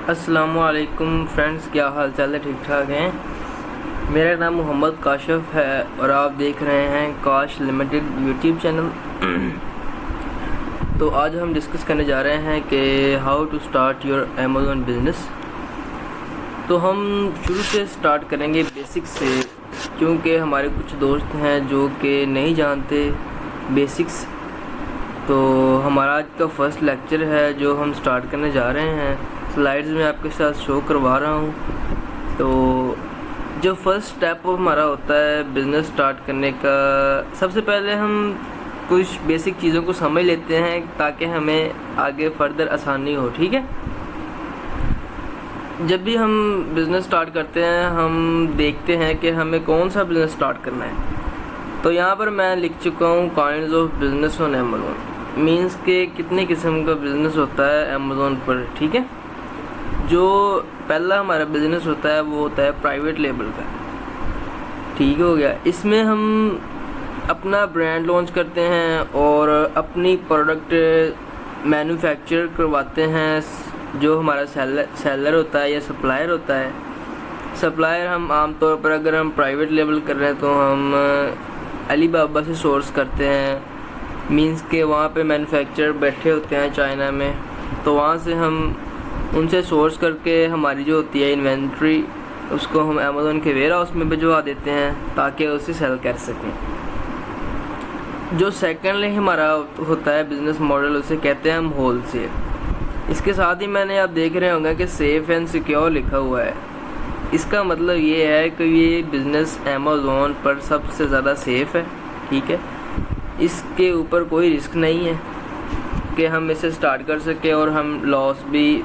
अस्सलामुअलैकुम फ्रेंड्स, क्या हाल चाल है? ठीक ठाक हैं। मेरा नाम मोहम्मद काशिफ है और आप देख रहे हैं काश लिमिटेड यूट्यूब चैनल। तो आज हम डिस्कस करने जा रहे हैं कि how to start your Amazon business. तो हम शुरू से स्टार्ट करेंगे बेसिक्स से, क्योंकि हमारे कुछ दोस्त हैं जो कि नहीं जानते बेसिक्स। तो हमारा आज का फर्स्ट लेक्चर है जो हम स्टार्ट करने जा रहे हैं। स्लाइड्स में आपके साथ शो करवा रहा हूँ। तो जो फर्स्ट स्टेप हमारा होता है बिज़नेस स्टार्ट करने का, सबसे पहले हम कुछ बेसिक चीज़ों को समझ लेते हैं ताकि हमें आगे फर्दर आसानी हो। ठीक है, जब भी हम बिज़नेस स्टार्ट करते हैं हम देखते हैं कि हमें कौन सा बिज़नेस स्टार्ट करना है। तो यहाँ पर मैं लिख चुका हूँ kinds of business on Amazon, means के कितने किस्म का बिज़नेस होता है अमेज़न पर। ठीक है, जो पहला हमारा बिज़नेस होता है वो होता है प्राइवेट लेबल का। ठीक हो गया, इसमें हम अपना ब्रांड लॉन्च करते हैं और अपनी प्रोडक्ट मैन्युफैक्चर करवाते हैं। जो हमारा सेलर होता है या सप्लायर होता है, सप्लायर हम आमतौर पर अगर हम प्राइवेट लेबल कर रहे हैं तो हम अलीबाबा से सोर्स करते हैं। मींस के वहाँ पे मैन्युफैक्चरर बैठे होते हैं चाइना में, तो वहाँ से हम उनसे सोर्स करके हमारी जो होती है इन्वेंट्री उसको हम अमेज़न के वेयर हाउस में भिजवा देते हैं ताकि उसे सेल कर सकें। जो सेकेंडली हमारा होता है बिज़नेस मॉडल, उसे कहते हैं हम होल सेल। इसके साथ ही मैंने आप देख रहे होंगे कि सेफ़ एंड सिक्योर लिखा हुआ है। इसका मतलब ये है कि ये बिज़नेस अमेज़न पर सबसे ज़्यादा सेफ़ है। ठीक है, इसके ऊपर कोई रिस्क नहीं है कि हम इसे स्टार्ट कर सकें और हम लॉस भी,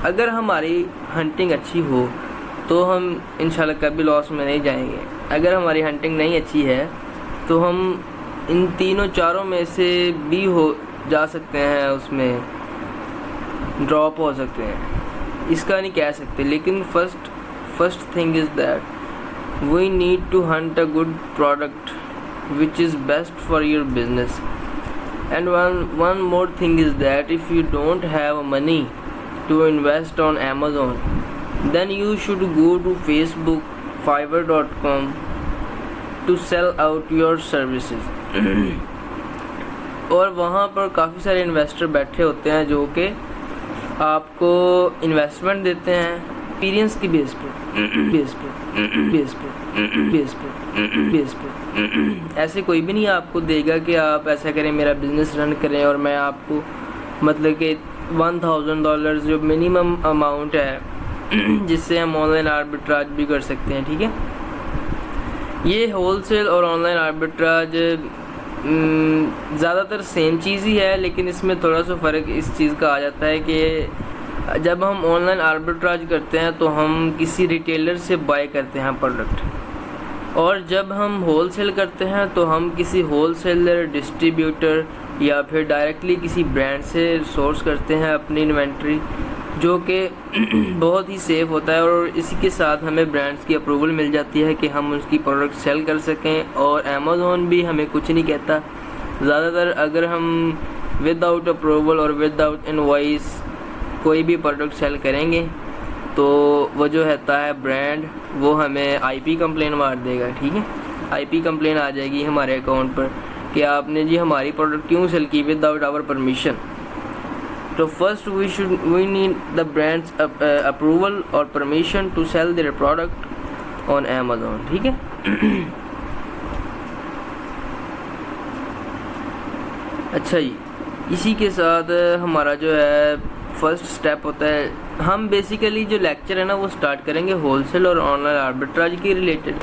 अगर हमारी हंटिंग अच्छी हो तो हम इंशाल्लाह कभी लॉस में नहीं जाएंगे। अगर हमारी हंटिंग नहीं अच्छी है तो हम इन तीनों चारों में से भी हो जा सकते हैं, उसमें ड्रॉप हो सकते हैं, इसका नहीं कह सकते। लेकिन first thing is that we need to hunt a good product which is best for your business. And one more thing is that if you don't have money to invest on Amazon, then you should go to Facebook, Fiverr.com to sell out your services। और वहाँ पर काफ़ी सारे investor बैठे होते हैं जो कि आपको इन्वेस्टमेंट देते हैं एक्सपीरियंस की बेस पे। ऐसे कोई भी नहीं आपको देगा कि आप ऐसा करें, मेरा बिज़नेस रन करें और मैं आपको मतलब कि $1000 जो मिनिमम अमाउंट है जिससे हम ऑनलाइन आर्बिट्राज भी कर सकते हैं। ठीक है, ये होलसेल और ऑनलाइन आर्बिट्राज ज़्यादातर सेम चीज़ ही है, लेकिन इसमें थोड़ा सा फ़र्क इस चीज़ का आ जाता है कि जब हम ऑनलाइन आर्बिट्राज करते हैं तो हम किसी रिटेलर से बाय करते हैं प्रोडक्ट, और जब हम होलसेल करते हैं तो हम किसी होलसेलर, डिस्ट्रीब्यूटर या फिर डायरेक्टली किसी ब्रांड से सोर्स करते हैं अपनी इन्वेंट्री, जो कि बहुत ही सेफ़ होता है। और इसी के साथ हमें ब्रांड्स की अप्रूवल मिल जाती है कि हम उसकी प्रोडक्ट सेल कर सकें, और अमेज़न भी हमें कुछ नहीं कहता। ज़्यादातर अगर हम विदाउट अप्रूवल और विदाउट इनवॉइस कोई भी प्रोडक्ट सेल करेंगे तो वो जो रहता है ब्रांड, वो हमें आईपी कंप्लेन मार देगा। ठीक है, आईपी कंप्लेन आ जाएगी हमारे अकाउंट पर कि आपने जी हमारी प्रोडक्ट क्यों सेल की विदाउट आवर परमिशन। तो first we need the brands approval और permission to sell their product on Amazon. ठीक है, अच्छा जी, इसी के साथ हमारा जो है फर्स्ट स्टेप होता है, हम बेसिकली जो लेक्चर है ना वो स्टार्ट करेंगे होलसेल और ऑनलाइन आर्बिट्राज के रिलेटेड।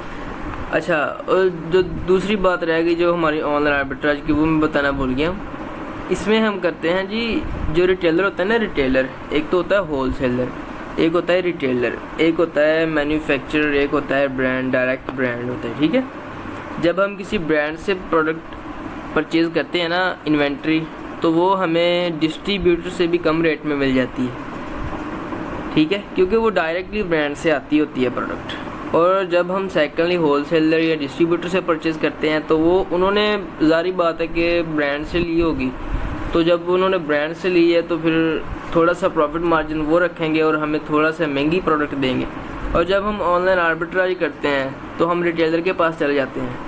अच्छा, और जो दूसरी बात रह गई जो हमारी ऑनलाइन आर्बिट्राज की, वो मैं बताना भूल गया। इसमें हम करते हैं जी, जो रिटेलर होता है ना, रिटेलर एक तो होता है होलसेलर, एक होता है रिटेलर, एक होता है मैन्युफैक्चरर, एक होता है ब्रांड, डायरेक्ट ब्रांड होता है। ठीक है, जब हम किसी ब्रांड से प्रोडक्ट परचेज़ करते हैं ना इन्वेंट्री, तो वो हमें डिस्ट्रीब्यूटर से भी कम रेट में मिल जाती है। ठीक है, क्योंकि वो डायरेक्टली ब्रांड से आती होती है प्रोडक्ट। और जब हम सेकेंडली होलसेलर या डिस्ट्रीब्यूटर से परचेज़ करते हैं तो वो उन्होंने ज़ाहिर बात है कि ब्रांड से ली होगी, तो जब उन्होंने ब्रांड से ली है तो फिर थोड़ा सा प्रॉफिट मार्जिन वो रखेंगे और हमें थोड़ा सा महंगी प्रोडक्ट देंगे। और जब हम ऑनलाइन आर्बिट्राज करते हैं तो हम रिटेलर के पास चले जाते हैं,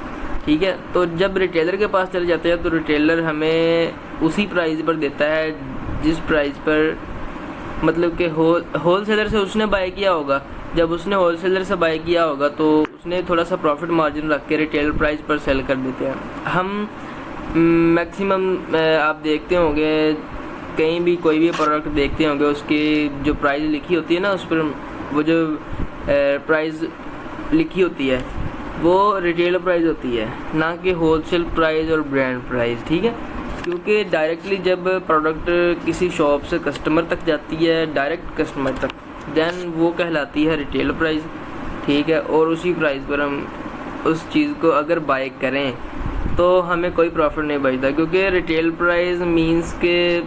ठीक है। तो जब रिटेलर के पास चले जाते हैं तो रिटेलर हमें उसी प्राइस पर देता है जिस प्राइस पर मतलब कि होलसेलर से उसने बाय किया होगा। जब उसने होलसेलर से बाय किया होगा तो उसने थोड़ा सा प्रॉफिट मार्जिन रख के रिटेल प्राइस पर सेल कर देते हैं। हम मैक्सिमम आप देखते होंगे कहीं भी कोई भी प्रोडक्ट देखते होंगे उसकी जो प्राइस लिखी होती है ना, उस पर वो जो प्राइस लिखी होती है वो रिटेल प्राइस होती है, ना कि होलसेल प्राइस और ब्रांड प्राइस, ठीक है। क्योंकि डायरेक्टली जब प्रोडक्ट किसी शॉप से कस्टमर तक जाती है, डायरेक्ट कस्टमर तक, देन वो कहलाती है रिटेल प्राइस, ठीक है। और उसी प्राइस पर हम उस चीज़ को अगर बाय करें तो हमें कोई प्रॉफिट नहीं बचता, क्योंकि रिटेल प्राइस मींस के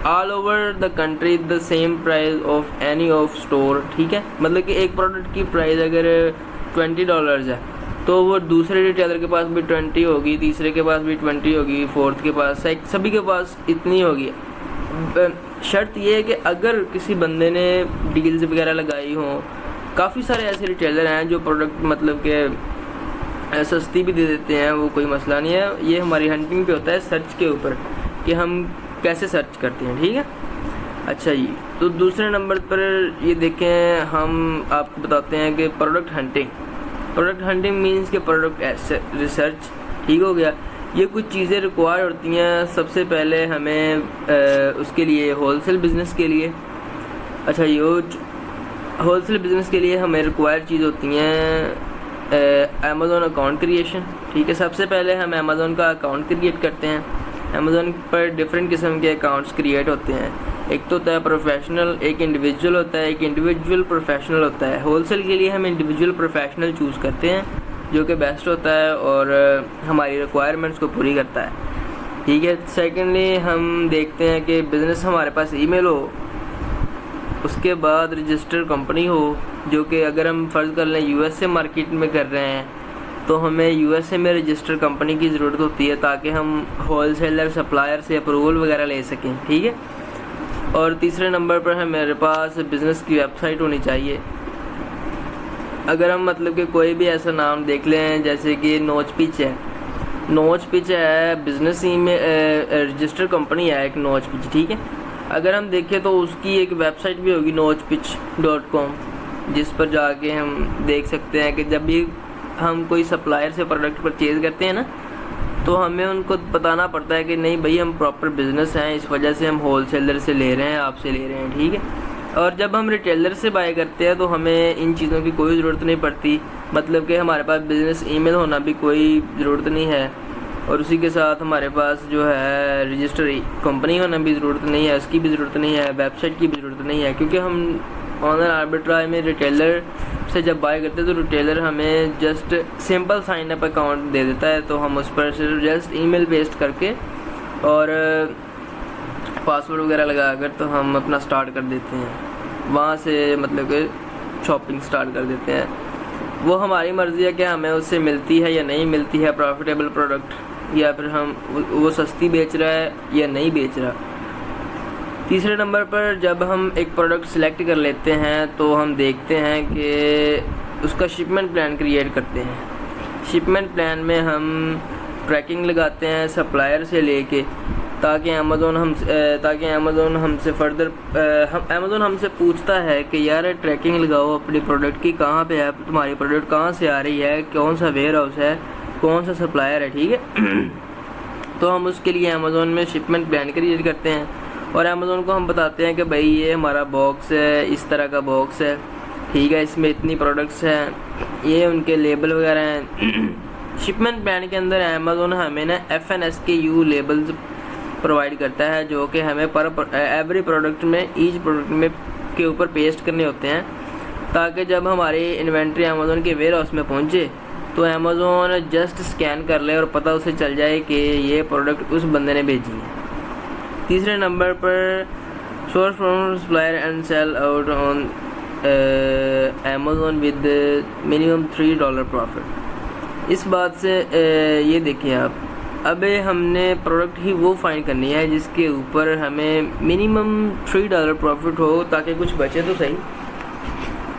all over the country the same price of any of store, ठीक है। मतलब कि एक प्रोडक्ट की प्राइस अगर $20 है तो वो दूसरे रिटेलर के पास भी 20 होगी, तीसरे के पास भी 20 होगी, फोर्थ के पास, सभी के पास इतनी होगी। शर्त ये है कि अगर किसी बंदे ने डील्स वगैरह लगाई हों, काफ़ी सारे ऐसे रिटेलर हैं जो प्रोडक्ट मतलब के सस्ती भी दे देते हैं, वो कोई मसला नहीं है। ये हमारी हंटिंग पे होता है, सर्च के ऊपर कि हम कैसे सर्च करते हैं, ठीक है। अच्छा जी, तो दूसरे नंबर पर ये देखें, हम आपको बताते हैं कि product hunting. Product hunting means के प्रोडक्ट रिसर्च, ठीक हो गया। ये कुछ चीज़ें रिक्वायर होती हैं सबसे पहले हमें उसके लिए होलसेल बिज़नेस के लिए। अच्छा, ये होलसेल बिज़नेस के लिए हमें रिक्वायर चीज़ होती हैं अमेज़ॉन अकाउंट क्रिएशन, ठीक है। सबसे पहले हम अमेज़ॉन का अकाउंट क्रिएट करते हैं। अमेज़ॉन पर डिफरेंट किस्म के अकाउंट्स क्रिएट होते हैं। एक तो होता है प्रोफेशनल, एक इंडिविजुअल होता है, एक इंडिविजुअल प्रोफेशनल होता है। होलसेल के लिए हम इंडिविजुअल प्रोफेशनल चूज़ करते हैं जो कि बेस्ट होता है और हमारी रिक्वायरमेंट्स को पूरी करता है, ठीक है। सेकेंडली हम देखते हैं कि बिज़नेस हमारे पास ईमेल हो, उसके बाद रजिस्टर्ड कंपनी हो, जो कि अगर हम फ़र्ज़ कर लें यूएसए मार्केट में कर रहे हैं तो हमें यूएसए में रजिस्टर्ड कंपनी की ज़रूरत होती है ताकि हम होलसेलर सप्लायर से अप्रूवल वगैरह ले सकें, ठीक है। और तीसरे नंबर पर हमारे पास बिज़नेस की वेबसाइट होनी चाहिए। अगर हम मतलब कि कोई भी ऐसा नाम देख लें जैसे कि नोच पिच है, नोच पिच है बिज़नेस में रजिस्टर्ड कंपनी है एक नोच पिच, ठीक है। अगर हम देखें तो उसकी एक वेबसाइट भी होगी notchpitch.com, जिस पर जाके हम देख सकते हैं कि जब भी हम कोई सप्लायर से प्रोडक्ट परचेज़ करते हैं ना, तो हमें उनको बताना पड़ता है कि नहीं भाई हम प्रॉपर बिज़नेस हैं, इस वजह से हम होलसेलर से ले रहे हैं, आपसे ले रहे हैं, ठीक है। और जब हम रिटेलर से बाय करते हैं तो हमें इन चीज़ों की कोई ज़रूरत नहीं पड़ती, मतलब कि हमारे पास बिज़नेस ईमेल होना भी कोई ज़रूरत नहीं है, और उसी के साथ हमारे पास जो है रजिस्टर कंपनी होना भी ज़रूरत नहीं है, उसकी भी ज़रूरत नहीं है, वेबसाइट की भी ज़रूरत नहीं है। क्योंकि हम ऑनलाइन आर्बिट्राज में रिटेलर से जब बाय करते हैं तो रिटेलर हमें just simple sign up account दे देता है, तो हम उस पर सिर्फ जस्ट ईमेल पेस्ट करके और पासवर्ड वगैरह लगाकर तो हम अपना स्टार्ट कर देते हैं, वहाँ से मतलब कि शॉपिंग स्टार्ट कर देते हैं। वो हमारी मर्ज़ी है कि हमें उससे मिलती है या नहीं मिलती है प्रॉफिटेबल प्रोडक्ट, या फिर हम वो सस्ती बेच रहा है या नहीं बेच रहा। तीसरे नंबर पर जब हम एक प्रोडक्ट सिलेक्ट कर लेते हैं तो हम देखते हैं कि उसका शिपमेंट प्लान क्रिएट करते हैं। शिपमेंट प्लान में हम ट्रैकिंग लगाते हैं सप्लायर से लेके, ताकि अमेज़ोन हमसे फर्दर अमेज़ोन हमसे पूछता है कि यार ट्रैकिंग लगाओ अपनी प्रोडक्ट की, कहाँ पे है तुम्हारी प्रोडक्ट, कहाँ से आ रही है, कौन सा वेयर हाउस है, कौन सा सप्लायर है, ठीक है। तो हम उसके लिए अमेज़ोन में शिपमेंट प्लान क्रिएट करते हैं और अमेज़ोन को हम बताते हैं कि भाई ये हमारा बॉक्स है, इस तरह का बॉक्स है, ठीक है, इसमें इतनी प्रोडक्ट्स हैं, ये उनके लेबल वगैरह हैं। शिपमेंट प्लान के अंदर अमेज़ोन हमें ना FNSKU लेबल्स प्रोवाइड करता है, जो कि हमें पर एवरी प्रोडक्ट में ईच प्रोडक्ट में के ऊपर पेस्ट करने होते हैं, ताकि जब हमारी इन्वेंट्री अमेज़ोन के वेयर हाउस में पहुँचे तो अमेज़ोन जस्ट स्कैन कर ले और पता उसे चल जाए कि ये प्रोडक्ट उस बंदे ने भेजी है। तीसरे नंबर पर source from supplier and sell out on Amazon with minimum $3 profit. इस बात से ये देखिए आप अब हमने प्रोडक्ट ही वो फाइंड करनी है जिसके ऊपर हमें मिनिमम $3 प्रॉफिट हो, ताकि कुछ बचे तो सही।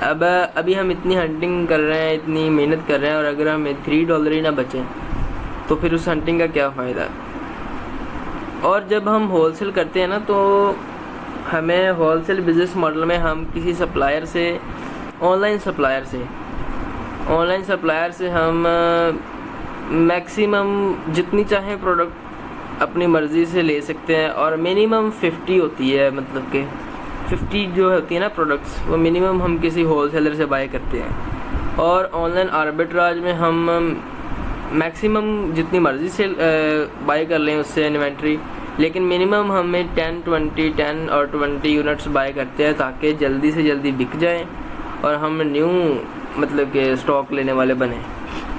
अब अभी हम इतनी हंटिंग कर रहे हैं, इतनी मेहनत कर रहे हैं, और अगर हमें $3 ही ना बचे तो फिर उस हंटिंग का क्या फ़ायदा। और जब हम होलसेल करते हैं ना, तो हमें होलसेल बिज़नेस मॉडल में हम किसी सप्लायर से, ऑनलाइन सप्लायर से हम मैक्सिमम जितनी चाहें प्रोडक्ट अपनी मर्ज़ी से ले सकते हैं, और मिनिमम 50 होती है, मतलब कि 50 जो होती है ना प्रोडक्ट्स, वो मिनिमम हम किसी होलसेलर से बाय करते हैं। और ऑनलाइन आर्बिट्राज में हम मैक्सिमम जितनी मर्ज़ी से बाय कर लें उससे इन्वेंट्री, लेकिन मिनिमम हमें 10 और 20 यूनिट्स बाय करते हैं, ताकि जल्दी से जल्दी बिक जाए और हम न्यू मतलब कि स्टॉक लेने वाले बने,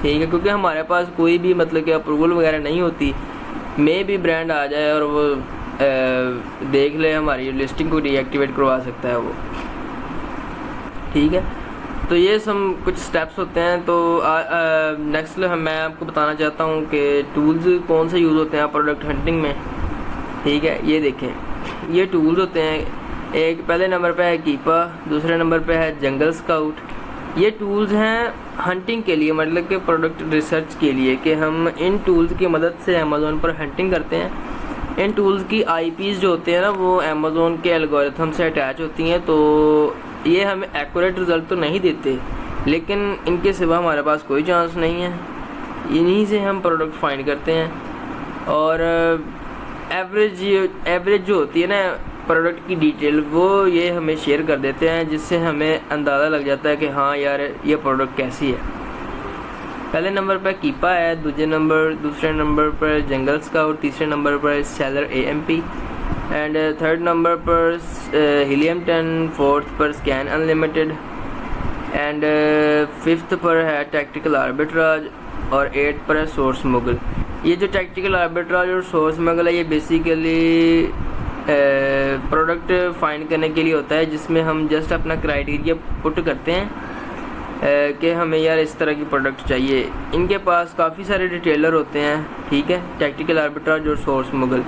ठीक है। क्योंकि हमारे पास कोई भी मतलब कि अप्रूवल वगैरह नहीं होती, मे भी ब्रांड आ जाए और वो देख ले हमारी लिस्टिंग को डीएक्टिवेट करवा सकता है वो, ठीक है। तो ये सब कुछ स्टेप्स होते हैं। तो नेक्स्ट मैं आपको बताना चाहता हूँ कि टूल्स कौन से यूज़ होते हैं प्रोडक्ट हंटिंग में, ठीक है। ये देखें, ये टूल्स होते हैं। एक पहले नंबर पे है कीपा, दूसरे नंबर पे है जंगल स्काउट। ये टूल्स हैं हंटिंग के लिए, मतलब कि प्रोडक्ट रिसर्च के लिए, कि हम इन टूल्स की मदद से अमेज़ोन पर हंटिंग करते हैं। इन टूल्स की आईपीज़ जो होते हैं ना, वो अमेज़ोन के एल्गोरिथम से अटैच होती हैं, तो ये हमें एक्यूरेट रिज़ल्ट तो नहीं देते, लेकिन इनके सिवा हमारे पास कोई चांस नहीं है। इन्हीं से हम प्रोडक्ट फाइंड करते हैं। और एवरेज जो होती है ना प्रोडक्ट की डिटेल, वो ये हमें शेयर कर देते हैं, जिससे हमें अंदाज़ा लग जाता है कि हाँ यार ये प्रोडक्ट कैसी है। पहले नंबर पर कीपा है, दूसरे नंबर पर जंगल स्काउट, तीसरे नंबर पर seller AMP, and third number पर हीलियम 10, फोर्थ पर स्कैन अनलिमिटेड, एंड फिफ्थ पर है टैक्टिकल आर्बिट्राज, और 8 पर है सोर्स मुगल। ये जो टैक्टिकल आर्बिट्राज और सोर्स मुगल है, ये बेसिकली प्रोडक्ट फाइंड करने के लिए होता है, जिसमें हम जस्ट अपना क्राइटेरिया पुट करते हैं कि हमें यार इस तरह की प्रोडक्ट चाहिए। इनके पास काफ़ी सारे रिटेलर होते हैं, ठीक है। टैक्टिकल आर्बिट्राज और सोर्स मुगल,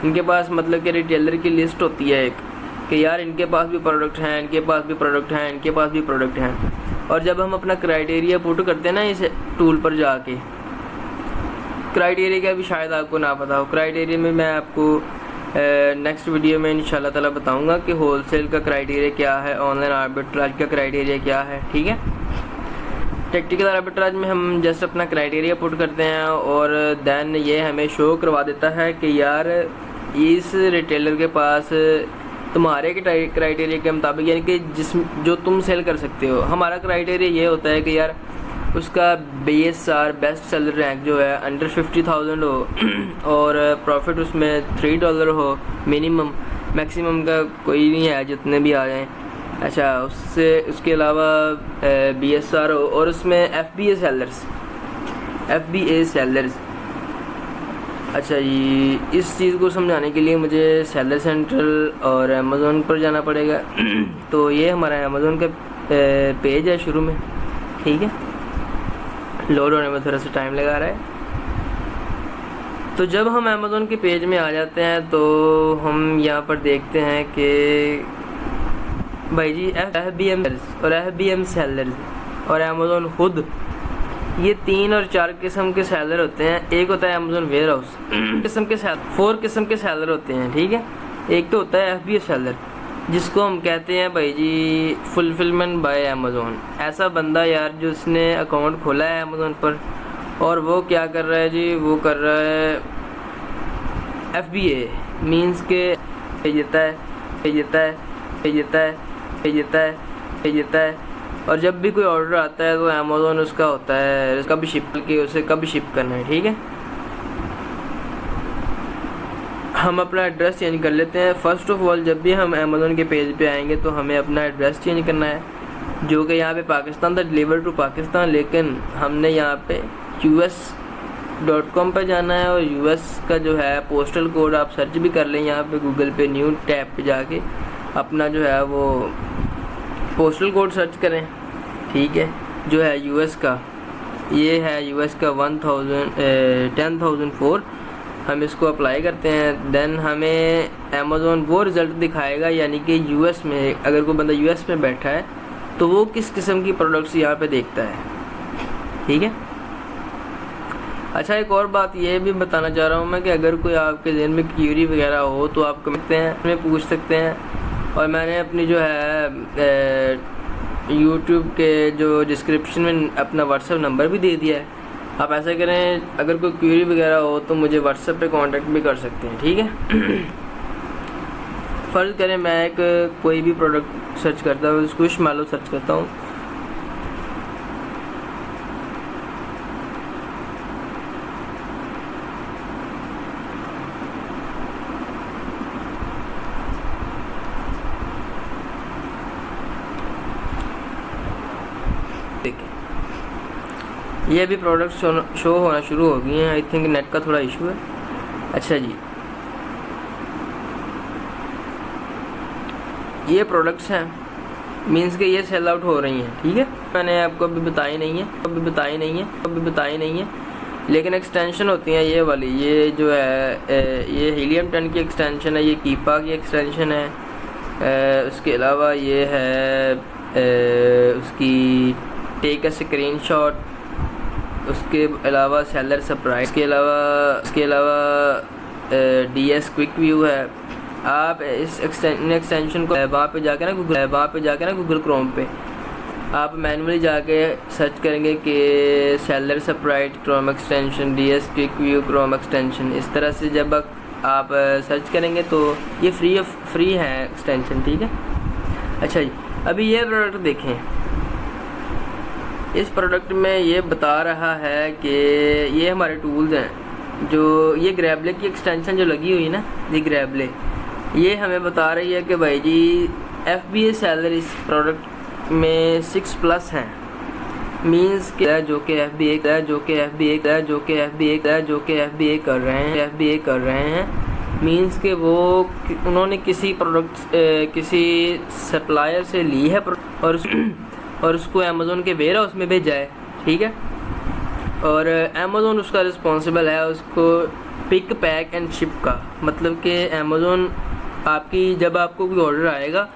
इनके पास मतलब कि रिटेलर की लिस्ट होती है एक, कि यार इनके पास भी प्रोडक्ट हैं, इनके पास भी प्रोडक्ट हैं, इनके पास भी प्रोडक्ट हैं। और जब हम अपना क्राइटेरिया पुट करते हैं ना इस टूल पर जाके, क्राइटेरिया का भी शायद आपको ना पता हो। क्राइटेरिया में मैं आपको नेक्स्ट वीडियो में इंशाल्लाह ताला बताऊंगा कि होलसेल का क्राइटेरिया क्या है, ऑनलाइन आर्बिट्राज का क्राइटेरिया क्या है, ठीक है। टैक्टिकल आर्बिट्राज में हम जस्ट अपना क्राइटेरिया पुट करते हैं, और देन ये हमें शो करवा देता है कि यार इस रिटेलर के पास तुम्हारे क्राइटेरिया के मुताबिक, यानी कि जो तुम सेल कर सकते हो। हमारा क्राइटेरिया ये होता है कि यार उसका BSR बेस्ट सेलर रैंक जो है अंडर 50,000 हो, और प्रॉफिट उसमें $3 हो मिनिमम, मैक्सिमम का कोई नहीं है, जितने भी आ जाएं। अच्छा, उसके अलावा BSR हो, और उसमें FBA सेलर्स। अच्छा जी, इस चीज़ को समझाने के लिए मुझे सेलर सेंट्रल और अमेज़ोन पर जाना पड़ेगा। तो ये हमारा अमेज़ोन का पेज है शुरू में, ठीक है। लोड होने में थोड़ा सा टाइम लगा रहा है। तो जब हम अमेज़ोन के पेज में आ जाते हैं, तो हम यहाँ पर देखते हैं कि भाई जी FBM और FBM सेलर्स और अमेज़ोन खुद, ये 3 और 4 किस्म के सेलर होते हैं। एक होता है अमेज़ोन वेयर हाउस, 4 किस्म के सेलर होते हैं, ठीक है। एक तो होता है FBA सेलर, जिसको हम कहते हैं भाई जी फुलफिलमेंट बाय अमेज़ोन। ऐसा बंदा यार जिसने अकाउंट खोला है अमेज़ोन पर, और वो क्या कर रहा है जी, वो कर रहा है FBA, मीन्स के भेजता है, और जब भी कोई ऑर्डर आता है तो अमेज़ोन उसका होता है कब शिप के, उसे कब शिप करना है, ठीक है। हम अपना एड्रेस चेंज कर लेते हैं। फ़र्स्ट ऑफ ऑल, जब भी हम अमेज़ोन के पेज पे आएंगे तो हमें अपना एड्रेस चेंज करना है, जो कि यहाँ पे पाकिस्तान था, डिलीवर टू पाकिस्तान, लेकिन हमने यहाँ पे US.com पे जाना है। और US का जो है पोस्टल कोड आप सर्च भी कर लें यहाँ पे गूगल पे, न्यू टैब पे जाके अपना जो है वो पोस्टल कोड सर्च करें, ठीक है। जो है US का, ये है US का 10,004, हम इसको अप्लाई करते हैं, देन हमें अमेज़ोन वो रिज़ल्ट दिखाएगा, यानी कि यूएस में अगर कोई बंदा यूएस में बैठा है तो वो किस किस्म की प्रोडक्ट्स यहाँ पे देखता है। ठीक है। अच्छा, एक और बात ये भी बताना चाह रहा हूँ मैं कि अगर कोई आपके ज़हन में क्यूरी वगैरह हो तो आप कहते हैं हमें पूछ सकते हैं। और मैंने अपनी जो है यूट्यूब के जो डिस्क्रिप्शन में अपना व्हाट्सएप नंबर भी दे दिया है। आप ऐसा करें, अगर कोई क्यूरी वगैरह हो तो मुझे व्हाट्सएप पे कांटेक्ट भी कर सकते हैं। ठीक है। फ़र्ज़ करें मैं एक कोई भी प्रोडक्ट सर्च करता हूँ, स्क्विशमैलो सर्च करता हूँ, ये भी प्रोडक्ट शो होना शुरू हो गई हैं। आई थिंक नेट का थोड़ा इशू है। अच्छा जी, ये प्रोडक्ट्स हैं, मींस के ये सेल आउट हो रही हैं। ठीक है। मैंने आपको अभी बताई नहीं है, लेकिन एक्सटेंशन होती हैं ये वाली, ये जो है ये हीलियम 10 की एक्सटेंशन है, ये कीपा की एक्सटेंशन है। उसके अलावा ये है उसकी टेक अ स्क्रीनशॉट, उसके अलावा सेलर सरप्राइज, इसके अलावा DS क्विक व्यू है। आप इस एक्सटेंशन को वहाँ पे जाके ना गूगल क्रोम पे आप मैनुअली जाके सर्च करेंगे कि seller surprise Chrome extension, DS quick view Chrome extension. इस तरह से जब आप सर्च करेंगे तो ये फ्री है एक्सटेंशन। ठीक है। अच्छा जी, अभी ये प्रोडक्ट देखें। इस प्रोडक्ट में ये बता रहा है कि ये हमारे टूल्स हैं, जो ये ग्रैबले की एक्सटेंशन जो लगी हुई है ना, ये ग्रैबले, ये हमें बता रही है कि भाई जी FBA सेलर इस प्रोडक्ट में 6+ हैं। मींस के जो कि FBA कर रहे हैं, मींस के वो उन्होंने किसी प्रोडक्ट किसी सप्लायर से ली है और उसको अमेज़ोन के वेयर हाउस में भेजा है। ठीक है। और अमेज़ोन उसका रिस्पॉन्सिबल है उसको पिक पैक एंड शिप का, मतलब कि अमेज़ोन जब आपको कोई ऑर्डर आएगा,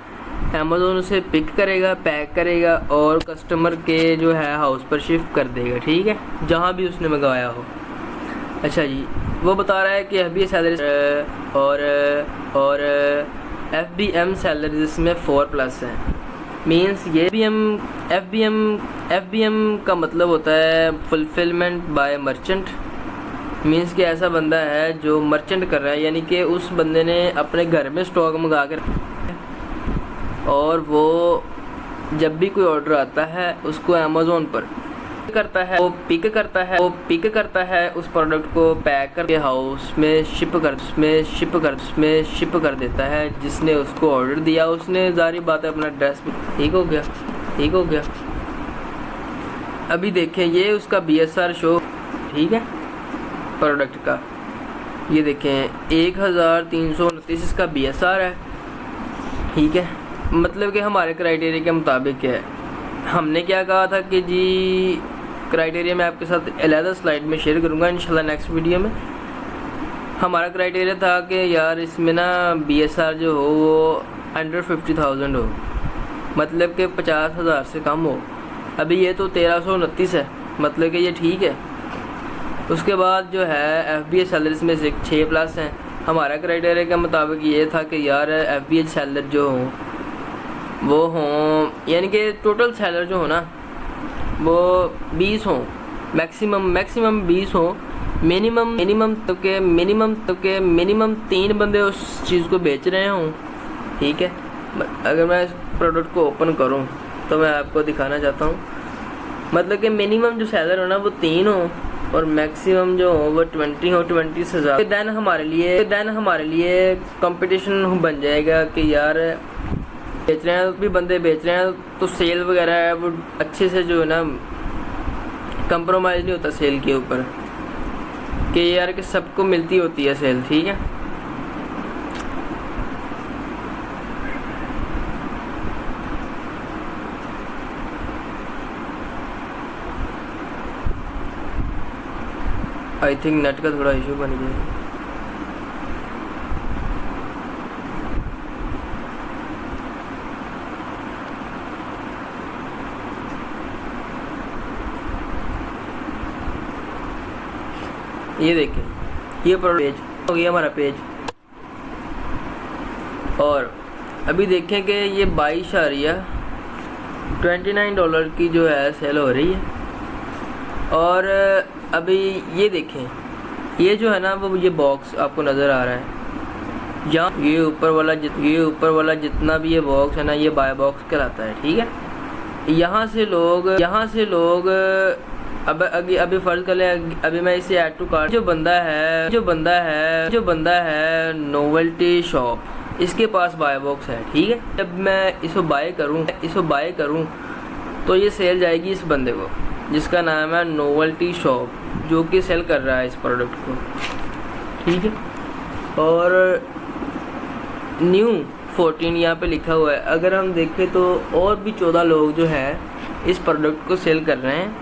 अमेज़ोन उसे पिक करेगा, पैक करेगा और कस्टमर के जो है हाउस पर शिफ्ट कर देगा। ठीक है, जहाँ भी उसने मंगवाया हो। अच्छा जी, वो बता रहा है कि FBA सैलरी और FBM सैलरी जिसमें 4+ हैं। मीन्स ये FBM का मतलब होता है फुलफिलमेंट बाय मर्चेंट। मीन्स कि ऐसा बंदा है जो मर्चेंट कर रहा है, यानी कि उस बंदे ने अपने घर में स्टॉक मंगा कर और वो जब भी कोई ऑर्डर आता है उसको अमेज़ोन पर करता है, वो पिक करता है उस प्रोडक्ट को पैक करके हाउस में शिप कर देता है जिसने उसको ऑर्डर दिया। उसने जारी बात है अपना एड्रेस भी ठीक हो गया। अभी देखें ये उसका BSR शो, ठीक है, प्रोडक्ट का ये देखें 1329 इसका BSR है। ठीक है, मतलब कि हमारे क्राइटेरिया के मुताबिक है। हमने क्या कहा था कि जी क्राइटेरिया मैं आपके साथ अलग स्लाइड में शेयर करूंगा इंशाल्लाह नेक्स्ट वीडियो में। हमारा क्राइटेरिया था कि यार इसमें ना BSR जो हो वो अंडर 50,000 हो, मतलब कि 50,000 से कम हो। अभी ये तो 1329 है, मतलब कि ये ठीक है। उसके बाद जो है FBA सैलरीज में से 6+ हैं। हमारा क्राइटेरिया के मुताबिक ये था कि यार FBA सैलर जो हों वो हों, यानी कि टोटल सैलर जो हो ना वो 20 हों, मैक्सिमम 20 हों। मिनिमम तो के मिनिमम 3 बंदे उस चीज़ को बेच रहे हों। ठीक है, अगर मैं इस प्रोडक्ट को ओपन करूं तो मैं आपको दिखाना चाहता हूं, मतलब कि मिनिमम जो सैलर हो ना वो 3 हो और मैक्सिमम जो हो वो 20 हो, 20 से ज़्यादा। देन हमारे लिए कंपटीशन बन जाएगा कि यार बेच रहे हैं भी बंदे बेच रहे हैं तो सेल वगैरह है वो अच्छे से जो है ना कंप्रोमाइज़ नहीं होता सेल के ऊपर, कि यार कि सबको मिलती होती है सेल। ठीक है, आई थिंक नेट का थोड़ा इशू बन गया। ये देखें, ये पेज हो गया हमारा पेज। और अभी देखें कि ये 22.29 डॉलर की जो है सेल हो रही है। और अभी ये देखें, ये जो है ना वो ये बॉक्स आपको नज़र आ रहा है, यहाँ ये ऊपर वाला जितना भी ये बॉक्स है ना, ये बाय बॉक्स कहलाता है, ठीक है। यहाँ से लोग अब अभी फर्ज कर ले, अभी मैं इसे ऐड टू कार्ट, जो बंदा है नोवेल्टी शॉप, इसके पास बाय बॉक्स है, ठीक है। जब मैं इसको बाय करूँ तो ये सेल जाएगी इस बंदे को, जिसका नाम है नोवेल्टी शॉप, जो कि सेल कर रहा है इस प्रोडक्ट को, ठीक है। और न्यू 14 यहाँ पे लिखा हुआ है। अगर हम देखें तो और भी 14 लोग जो है इस प्रोडक्ट को सेल कर रहे हैं,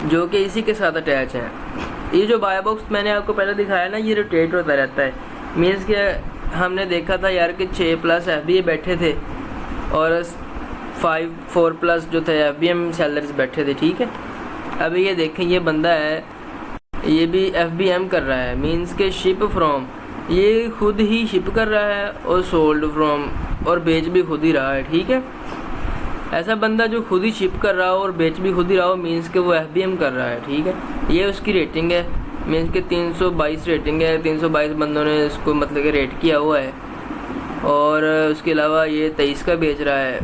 जो कि इसी के साथ अटैच है। ये जो बाय बॉक्स मैंने आपको पहले दिखाया ना, ये रोटेट होता रहता है। मीन्स के हमने देखा था यार कि 6+ FBA बैठे थे और 4+ जो थे FBM सेलर्स बैठे थे, ठीक है। अभी ये देखें, ये बंदा है, ये भी FBM कर रहा है, मीन्स के शिप फ्रॉम, ये खुद ही शिप कर रहा है और सोल्ड फ्रॉम, और बेच भी खुद ही रहा है, ठीक है। ऐसा बंदा जो खुद ही शिप कर रहा हो और बेच भी खुद ही रहा हो, मीन्स के वो FBM कर रहा है, ठीक है। ये उसकी रेटिंग है, मीन्स के 322 रेटिंग है, 322 बंदों ने इसको मतलब कि रेट किया हुआ है। और उसके अलावा ये 23 का बेच रहा है,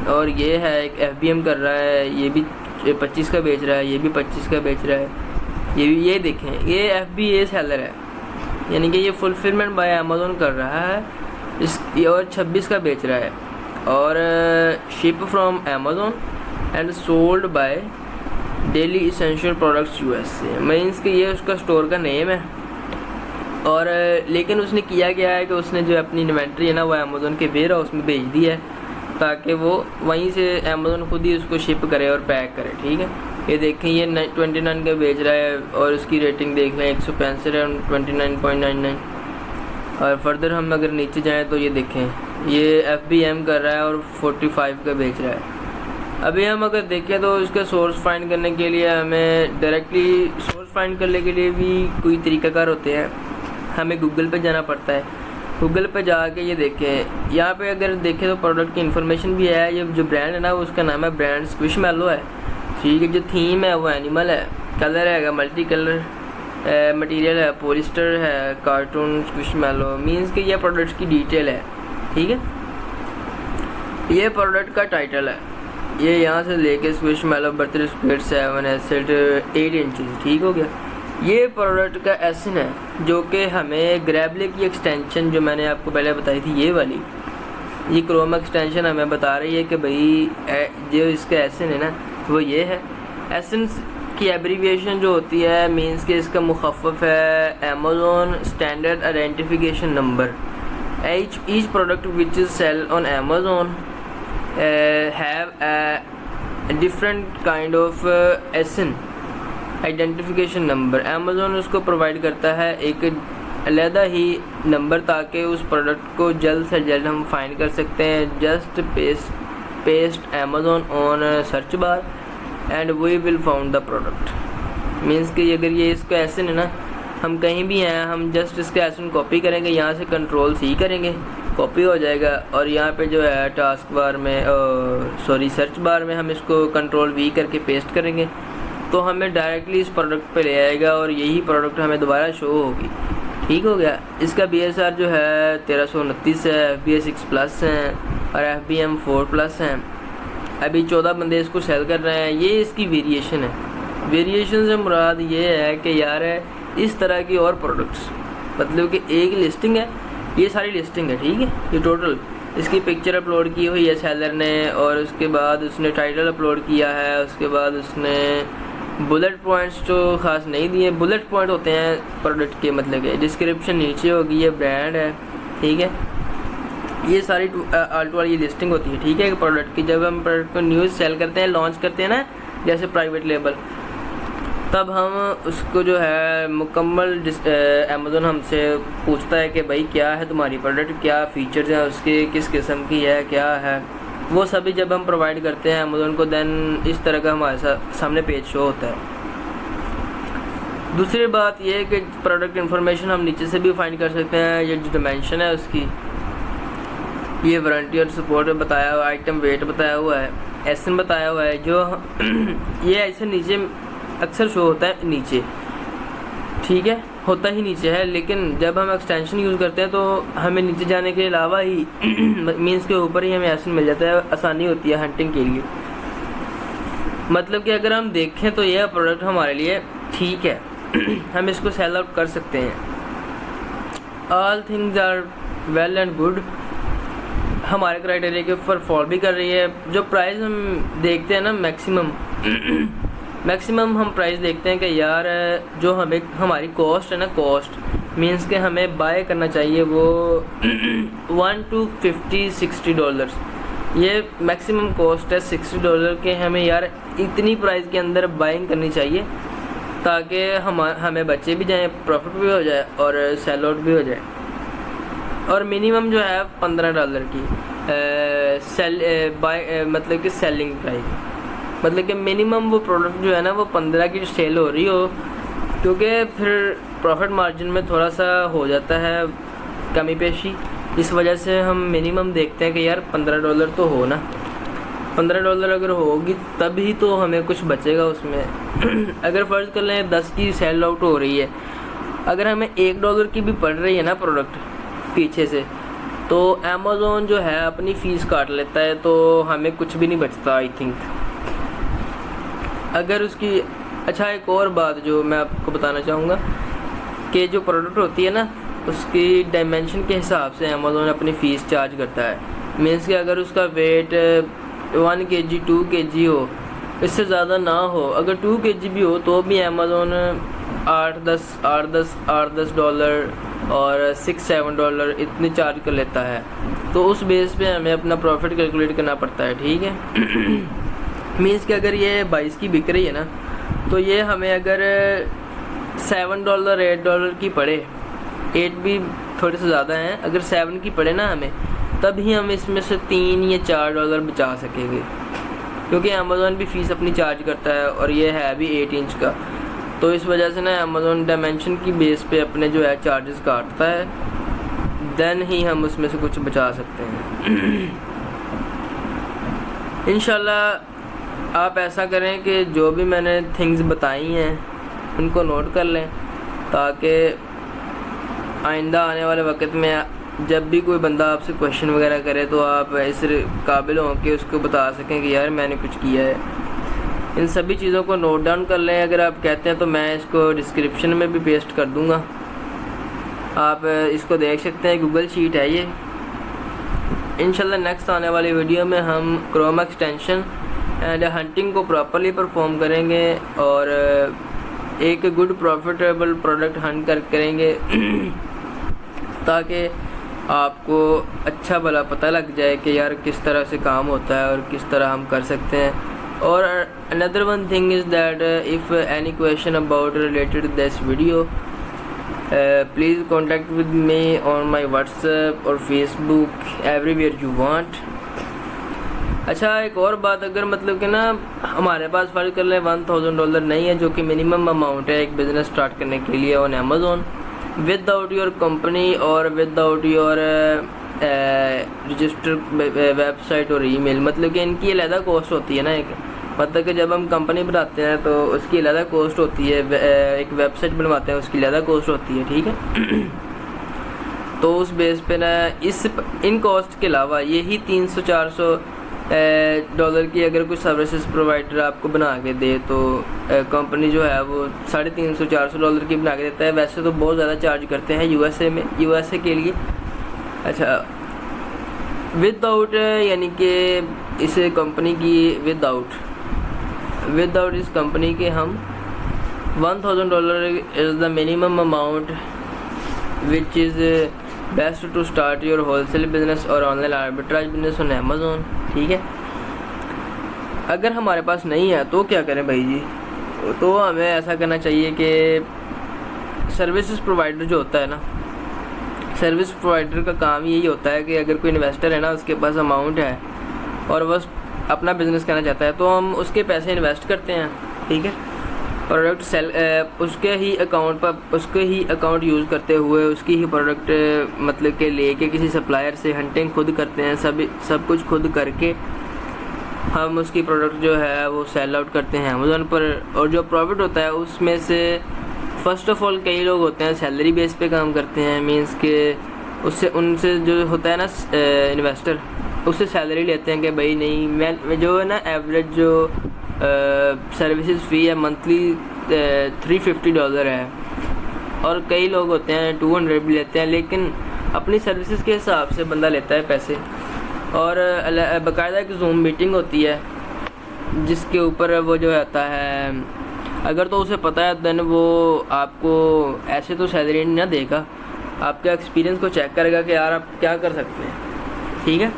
और ये है एक FBM कर रहा है, ये भी 25 का बेच रहा है, ये भी 25 का बेच रहा है, ये देखें, ये FBA सेलर है, यानी कि ये फुलफिलमेंट बाय अमेज़न कर रहा है इस, और 26 का बेच रहा है। और ship from Amazon and sold by daily essential products USA, means कि ये उसका स्टोर का नेम है। और लेकिन उसने किया क्या है कि उसने जो अपनी इन्वेंट्री है ना, वो अमेज़न के वेयर हाउस में भेज दी है, ताकि वो वहीं से अमेज़न खुद ही उसको शिप करे और पैक करे, ठीक है। ये देखें, ये 29 का बेच रहा है, और उसकी रेटिंग देख लें 165 है, 29.99। और फर्दर हम अगर नीचे जाएं तो ये देखें, ये FBM कर रहा है और 45 का बेच रहा है। अभी हम अगर देखें तो इसका सोर्स फाइंड करने के लिए हमें डायरेक्टली सोर्स फाइंड करने के लिए भी कोई तरीक़ाकार होते हैं, हमें गूगल पे जाना पड़ता है। गूगल पे जाके ये देखें, यहाँ पे अगर देखें तो प्रोडक्ट की इन्फॉर्मेशन भी है। ये जो ब्रांड है ना, उसका नाम है ब्रांड स्क्विशमैलो है, ठीक है। जो थीम है वो एनिमल है, कलर है मल्टी कलर, मटेरियल है पॉलिस्टर है, कार्टून स्क्विशमैलो, मीन्स कि ये प्रोडक्ट की डिटेल है, ठीक है। ये प्रोडक्ट का टाइटल है, ये यहाँ से लेके स्क्विशमैलो बर्थडे स्क्वेयर 7 एसिड 8 इंचेस, ठीक हो गया। ये प्रोडक्ट का एसन है, जो कि हमें ग्रैबले की एक्सटेंशन जो मैंने आपको पहले बताई थी, ये वाली, ये क्रोम एक्सटेंशन हमें बता रही है कि भाई जो इसका एसन है ना, वो ये है। एसन की एब्रीविएशन जो होती है, मीन्स कि इसका मुखफ़फ़ है Amazon standard identification number. each product which is sell on Amazon have a different kind of SN identification number. Amazon उसको प्रोवाइड करता है एक अलहदा ही नंबर, ताकि उस प्रोडक्ट को जल्द से जल्द हम फाइंड कर सकते हैं। Just paste Amazon on search bar and we will found the product. Means कि अगर ये इसका एसन है ना, हम कहीं भी हैं, हम जस्ट इसका एसन कॉपी करेंगे, यहाँ से कंट्रोल C करेंगे, कॉपी हो जाएगा। और यहाँ पे जो है टास्क बार में सर्च बार में हम इसको कंट्रोल V करके पेस्ट करेंगे, तो हमें डायरेक्टली इस प्रोडक्ट पे ले आएगा और यही प्रोडक्ट हमें दोबारा शो होगी, ठीक हो गया। इसका BSR जो है 1329 है, FBA 6+ हैं और FBM 4+ हैं। अभी 14 बंदे इसको सेल कर रहे हैं। ये इसकी वेरिएशन है। वेरिएशन से मुराद ये है कि यार इस तरह की और प्रोडक्ट्स, मतलब कि एक लिस्टिंग है, ये सारी लिस्टिंग है, ठीक है। ये टोटल इसकी पिक्चर अपलोड की हुई है सेलर ने, और उसके बाद उसने टाइटल अपलोड किया है, उसके बाद उसने बुलेट पॉइंट्स जो ख़ास नहीं दिए, बुलेट पॉइंट होते हैं प्रोडक्ट के, मतलब कि डिस्क्रिप्शन नीचे होगी, ये ब्रांड है, ठीक है। ये सारी आल्ट वाली लिस्टिंग होती है, ठीक है, प्रोडक्ट की। जब हम प्रोडक्ट को न्यूज़ सेल करते हैं, लॉन्च करते हैं ना, जैसे प्राइवेट लेबल, तब हम उसको जो है मुकम्मल अमेज़न हमसे पूछता है कि भाई क्या है तुम्हारी प्रोडक्ट, क्या फ़ीचर्स हैं उसके, किस किस्म की है, क्या है, वो सभी जब हम प्रोवाइड करते हैं अमेज़न को, देन इस तरह का हमारे सामने पेज शो होता है। दूसरी बात ये है कि प्रोडक्ट इन्फॉर्मेशन हम नीचे से भी फाइंड कर सकते हैं। ये जो डिमेंशन है उसकी, ये वारंटी और सपोर्ट बताया हुआ, आइटम वेट बताया हुआ है, एसएन बताया हुआ है। जो ये ऐसे नीचे अक्सर शो होता है नीचे, ठीक है, होता ही नीचे है, लेकिन जब हम एक्सटेंशन यूज़ करते हैं तो हमें नीचे जाने के अलावा ही मीन्स के ऊपर ही हमें एसएन मिल जाता है, आसानी होती है हंटिंग के लिए। मतलब कि अगर हम देखें तो यह प्रोडक्ट हमारे लिए ठीक है, हम इसको सेल आउट कर सकते हैं। All things are well and good, हमारे क्राइटेरिया के ऊपर फॉल भी कर रही है। जो प्राइस हम देखते हैं ना, मैक्सिमम हम प्राइस देखते हैं कि यार जो हमें हमारी कॉस्ट है ना, कॉस्ट मीन्स के हमें बाय करना चाहिए वो $1 to $50-60, ये मैक्सिमम कॉस्ट है $60 के। हमें यार इतनी प्राइस के अंदर बाइंग करनी चाहिए ताकि हमें बचे भी जाएं, प्रॉफिट भी हो जाए और सेल आउट भी हो जाए। और मिनिमम जो है $15 की मतलब कि सेलिंग प्राइस, मतलब कि मिनिमम वो प्रोडक्ट जो है ना वो 15 की सेल हो रही हो, क्योंकि फिर प्रॉफिट मार्जिन में थोड़ा सा हो जाता है कमी पेशी। इस वजह से हम मिनिमम देखते हैं कि यार $15 तो हो ना, $15 अगर होगी तभी तो हमें कुछ बचेगा उसमें। अगर फ़र्ज़ कर लें 10 की सेल आउट हो रही है, अगर हमें $1 की भी पड़ रही है ना प्रोडक्ट पीछे से, तो अमेज़ॉन जो है अपनी फ़ीस काट लेता है, तो हमें कुछ भी नहीं बचता आई थिंक। अगर उसकी अच्छा, एक और बात जो मैं आपको बताना चाहूँगा कि जो प्रोडक्ट होती है ना उसकी डायमेंशन के हिसाब से अमेज़ॉन अपनी फ़ीस चार्ज करता है। मीन्स कि अगर उसका वेट 1 kg 2 kg हो, इससे ज़्यादा ना हो, अगर 2 kg भी हो तो भी अमेज़ॉन $8-10 और $6-7 इतने चार्ज कर लेता है। तो उस बेस पे हमें अपना प्रॉफिट कैलकुलेट करना पड़ता है, ठीक है। मीन्स कि अगर ये 22 की बिक रही है ना, तो ये हमें अगर $7-8 की पड़े, 8 भी थोड़े से ज़्यादा हैं, अगर 7 की पड़े ना हमें, तभी हम इसमें से $3 या $4 बचा सकेंगे, क्योंकि अमेज़ॉन भी फ़ीस अपनी चार्ज करता है और ये है भी 8 इंच का। तो इस वजह से ना अमेज़ॉन डायमेंशन की बेस पे अपने जो है चार्जेस काटता है, देन ही हम उसमें से कुछ बचा सकते हैं। इंशाल्लाह आप ऐसा करें कि जो भी मैंने थिंग्स बताई हैं उनको नोट कर लें, ताकि आइंदा आने वाले वक्त में जब भी कोई बंदा आपसे क्वेश्चन वगैरह करे तो आप इस काबिल हों कि उसको बता सकें कि यार मैंने कुछ किया है। इन सभी चीज़ों को नोट डाउन कर लें। अगर आप कहते हैं तो मैं इसको डिस्क्रिप्शन में भी पेस्ट कर दूँगा, आप इसको देख सकते हैं, गूगल शीट है ये। इंशाल्लाह नेक्स्ट आने वाली वीडियो में हम क्रोम एक्सटेंशन एंड हंटिंग को प्रॉपरली परफॉर्म करेंगे और एक गुड प्रॉफिटेबल प्रोडक्ट हंट करेंगे ताकि आपको अच्छा भला पता लग जाए कि यार किस तरह से काम होता है और किस तरह हम कर सकते हैं। और another one thing is that if any question about related this video please contact with me on my WhatsApp और फेसबुक, एवरीवेयर यू वांट। अच्छा, एक और बात, अगर मतलब कि ना हमारे पास फ़र्ज़ कर लें $1000 नहीं है, जो कि मिनिमम अमाउंट है एक बिज़नेस स्टार्ट करने के लिए on Amazon, without your company और विदाउट योर रजिस्टर वेबसाइट और ईमेल, मतलब कि इनकी अलग कॉस्ट होती है ना एक, मतलब कि जब हम कंपनी बनाते हैं तो उसकी अलग कॉस्ट होती है, एक वेबसाइट बनवाते हैं उसकी अलग कॉस्ट होती है, ठीक है। तो उस बेस पे ना इन कॉस्ट के अलावा यही $300-400 की अगर कुछ सर्विसेज प्रोवाइडर आपको बना के दे तो कंपनी जो है वो $350-400 की बना के देता है। वैसे तो बहुत ज़्यादा चार्ज करते हैं यूएसए के लिए। अच्छा, विदाउट यानी कि इस कंपनी की विदाउट इस कंपनी के हम $1000 is the minimum amount which is best to start your wholesale business और online arbitrage business on Amazon, ठीक है। अगर हमारे पास नहीं है तो क्या करें भाई जी, तो हमें ऐसा करना चाहिए कि सर्विसेज प्रोवाइडर जो होता है ना, सर्विस प्रोवाइडर का काम यही होता है कि अगर कोई इन्वेस्टर है ना, उसके पास अमाउंट है और बस अपना बिज़नेस करना चाहता है, तो हम उसके पैसे इन्वेस्ट करते हैं, ठीक है। प्रोडक्ट सेल उसके ही अकाउंट यूज़ करते हुए उसकी ही प्रोडक्ट मतलब के लेके किसी सप्लायर से हंटिंग खुद करते हैं, सब कुछ खुद करके हम उसकी प्रोडक्ट जो है वो सेल आउट करते हैं अमेज़ोन पर। और जो प्रॉफिट होता है उसमें से फ़र्स्ट ऑफ़ ऑल कई लोग होते हैं सैलरी बेस पे काम करते हैं, मींस के उनसे जो होता है ना इन्वेस्टर, उससे सैलरी लेते हैं कि भाई नहीं मैं जो है ना एवरेज जो सर्विसेज फ़ी है मंथली $350 है, और कई लोग होते हैं 200 भी लेते हैं, लेकिन अपनी सर्विसेज के हिसाब से बंदा लेता है पैसे। और बाकायदा एक जूम मीटिंग होती है जिसके ऊपर वो जो आता है, अगर तो उसे पता है देन वो आपको ऐसे तो सैलरी ना देगा, आपके एक्सपीरियंस को चेक करेगा कि यार आप क्या कर सकते हैं, ठीक है,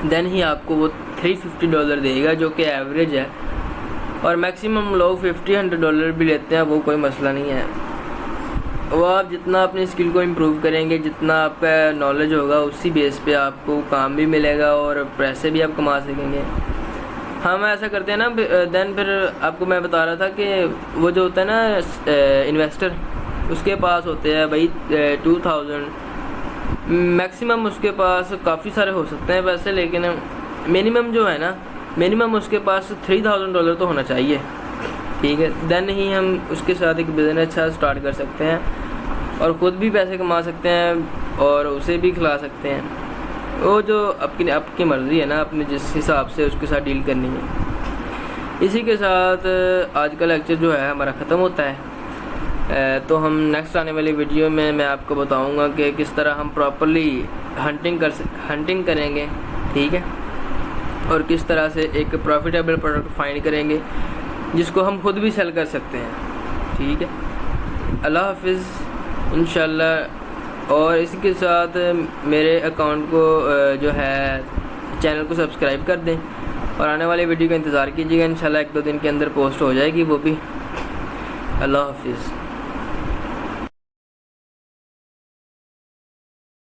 देन ही आपको वो $350 देगा जो कि एवरेज है। और मैक्सिमम लोग $50-100 भी लेते हैं, वो कोई मसला नहीं है। वो आप जितना अपनी स्किल को इम्प्रूव करेंगे, जितना आपका नॉलेज होगा उसी बेस पे आपको काम भी मिलेगा और पैसे भी आप कमा सकेंगे। हम ऐसा करते हैं ना, देन फिर आपको मैं बता रहा था कि वो जो होता है ना इन्वेस्टर, उसके पास होते हैं भाई 2000 मैक्सिमम, उसके पास काफ़ी सारे हो सकते हैं पैसे, लेकिन मिनिमम जो है ना, मिनिमम उसके पास $3000 तो होना चाहिए, ठीक है। देन ही हम उसके साथ एक बिज़नेस अच्छा स्टार्ट कर सकते हैं और ख़ुद भी पैसे कमा सकते हैं और उसे भी खिला सकते हैं। वो जो आपकी मर्ज़ी है ना, अपने जिस हिसाब से उसके साथ डील करनी है। इसी के साथ आज का लेक्चर जो है हमारा ख़त्म होता है। तो हम नेक्स्ट आने वाली वीडियो में मैं आपको बताऊंगा कि किस तरह हम प्रॉपरली हंटिंग करेंगे, ठीक है, और किस तरह से एक प्रॉफिटेबल प्रोडक्ट फाइंड करेंगे जिसको हम खुद भी सेल कर सकते हैं, ठीक है। अल्लाह हाफिज़ इंशाल्लाह। और इसी के साथ मेरे अकाउंट को जो है चैनल को सब्सक्राइब कर दें और आने वाले वीडियो का इंतज़ार कीजिएगा। इंशाल्लाह 1-2 दिन के अंदर पोस्ट हो जाएगी वो भी। अल्लाह हाफिज़।